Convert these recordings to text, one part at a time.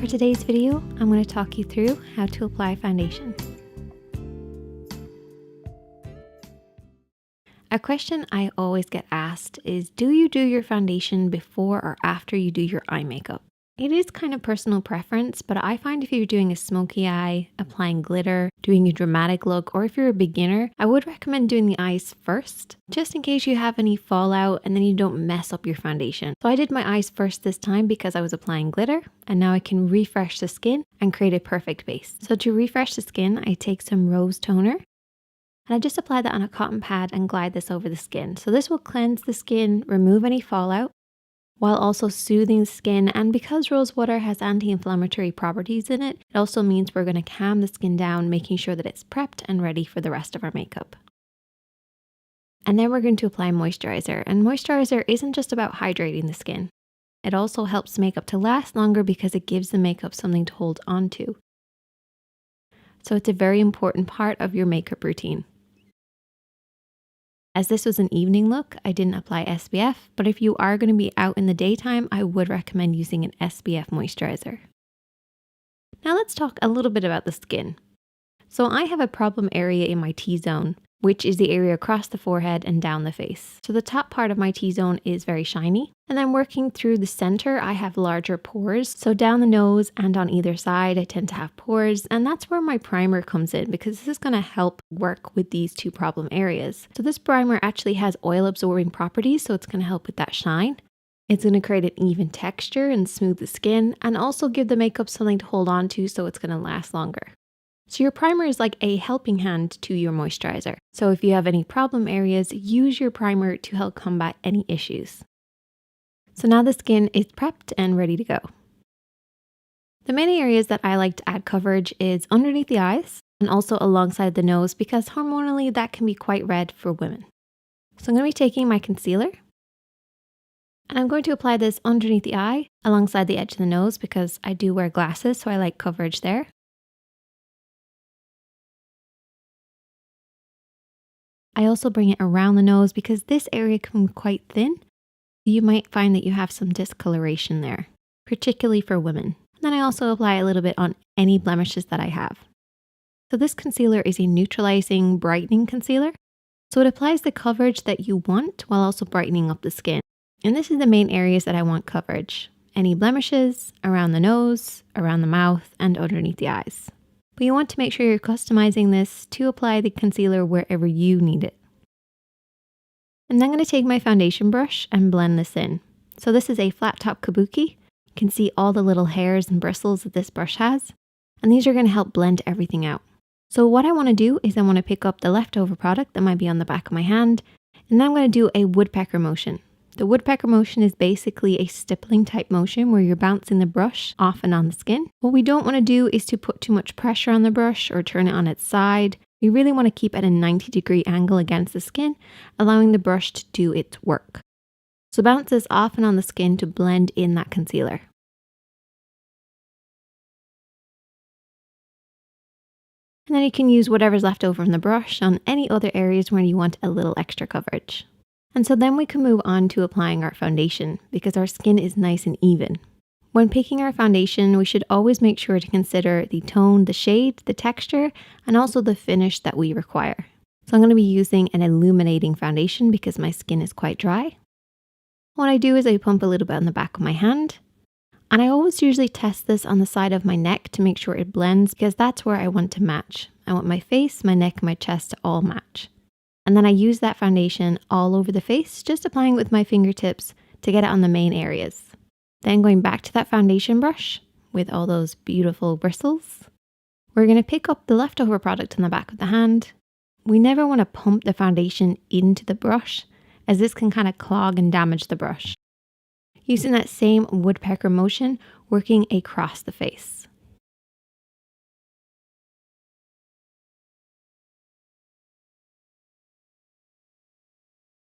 For today's video, I'm going to talk you through how to apply foundation. A question I always get asked is, do you do your foundation before or after you do your eye makeup? It is kind of personal preference, but I find if you're doing a smoky eye, applying glitter, doing a dramatic look, or if you're a beginner, I would recommend doing the eyes first, just in case you have any fallout and then you don't mess up your foundation. So I did my eyes first this time because I was applying glitter, and now I can refresh the skin and create a perfect base. So to refresh the skin, I take some rose toner, and I just apply that on a cotton pad and glide this over the skin. So this will cleanse the skin, remove any fallout, while also soothing the skin. And because rose water has anti-inflammatory properties in it, it also means we're going to calm the skin down, making sure that it's prepped and ready for the rest of our makeup. And then we're going to apply moisturizer. And moisturizer isn't just about hydrating the skin. It also helps makeup to last longer because it gives the makeup something to hold on to. So it's a very important part of your makeup routine. As this was an evening look, I didn't apply SPF, but if you are going to be out in the daytime, I would recommend using an SPF moisturizer. Now let's talk a little bit about the skin. So I have a problem area in my T-zone, which is the area across the forehead and down the face. So the top part of my T-zone is very shiny. And then working through the center, I have larger pores. So down the nose and on either side, I tend to have pores. And that's where my primer comes in, because this is going to help work with these two problem areas. So this primer actually has oil absorbing properties, so it's going to help with that shine. It's going to create an even texture and smooth the skin, and also give the makeup something to hold on to so it's going to last longer. So your primer is like a helping hand to your moisturizer. So if you have any problem areas, use your primer to help combat any issues. So now the skin is prepped and ready to go. The main areas that I like to add coverage is underneath the eyes and also alongside the nose, because hormonally that can be quite red for women. So I'm going to be taking my concealer and I'm going to apply this underneath the eye alongside the edge of the nose, because I do wear glasses, so I like coverage there. I also bring it around the nose because this area can be quite thin. You might find that you have some discoloration there, particularly for women. And then I also apply a little bit on any blemishes that I have. So this concealer is a neutralizing, brightening concealer. So it applies the coverage that you want while also brightening up the skin. And this is the main areas that I want coverage: any blemishes, around the nose, around the mouth, and underneath the eyes. But you want to make sure you're customizing this to apply the concealer wherever you need it. And then I'm going to take my foundation brush and blend this in. So this is a flat top kabuki. You can see all the little hairs and bristles that this brush has. And these are going to help blend everything out. So what I want to do is I want to pick up the leftover product that might be on the back of my hand. And then I'm going to do a woodpecker motion. The woodpecker motion is basically a stippling type motion where you're bouncing the brush off and on the skin. What we don't want to do is to put too much pressure on the brush or turn it on its side. We really want to keep at a 90-degree angle against the skin, allowing the brush to do its work. So bounce this off and on the skin to blend in that concealer. And then you can use whatever's left over from the brush on any other areas where you want a little extra coverage. And so then we can move on to applying our foundation, because our skin is nice and even. When picking our foundation, we should always make sure to consider the tone, the shade, the texture, and also the finish that we require. So I'm going to be using an illuminating foundation because my skin is quite dry. What I do is I pump a little bit on the back of my hand, and I always usually test this on the side of my neck to make sure it blends, because that's where I want to match. I want my face, my neck, and my chest to all match. And then I use that foundation all over the face, just applying it with my fingertips to get it on the main areas. Then going back to that foundation brush with all those beautiful bristles, we're going to pick up the leftover product on the back of the hand. We never want to pump the foundation into the brush, as this can kind of clog and damage the brush. Using that same woodpecker motion, working across the face.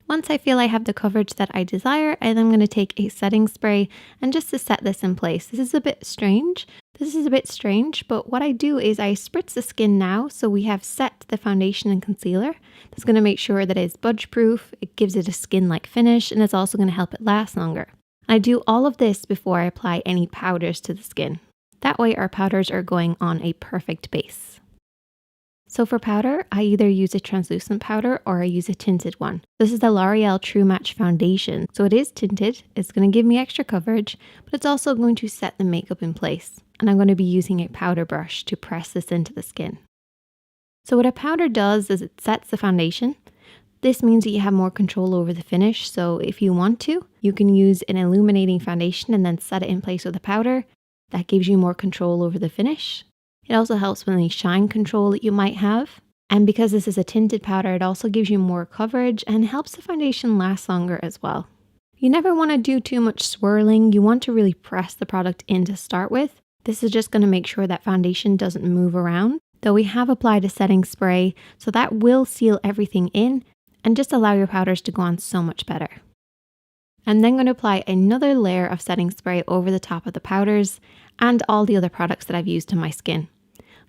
Once I feel I have the coverage that I desire, and I'm going to take a setting spray and just to set this in place. This is a bit strange, but what I do is I spritz the skin now, so we have set the foundation and concealer. That's going to make sure that it's budge proof, it gives it a skin-like finish, and it's also going to help it last longer. I do all of this before I apply any powders to the skin. That way our powders are going on a perfect base. So for powder, I either use a translucent powder or I use a tinted one. This is the L'Oreal True Match Foundation. So it is tinted, it's going to give me extra coverage, but it's also going to set the makeup in place. And I'm going to be using a powder brush to press this into the skin. So what a powder does is it sets the foundation. This means that you have more control over the finish. So if you want to, you can use an illuminating foundation and then set it in place with a powder. That gives you more control over the finish. It also helps with any shine control that you might have. And because this is a tinted powder, it also gives you more coverage and helps the foundation last longer as well. You never want to do too much swirling. You want to really press the product in to start with. This is just going to make sure that foundation doesn't move around. Though we have applied a setting spray, so that will seal everything in and just allow your powders to go on so much better. I'm then going to apply another layer of setting spray over the top of the powders and all the other products that I've used on my skin.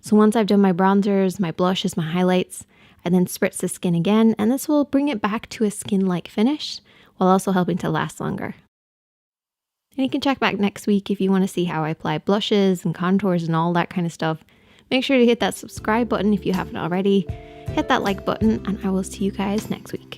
So once I've done my bronzers, my blushes, my highlights, I then spritz the skin again, and this will bring it back to a skin-like finish while also helping to last longer. And you can check back next week if you want to see how I apply blushes and contours and all that kind of stuff. Make sure to hit that subscribe button if you haven't already. Hit that like button, and I will see you guys next week.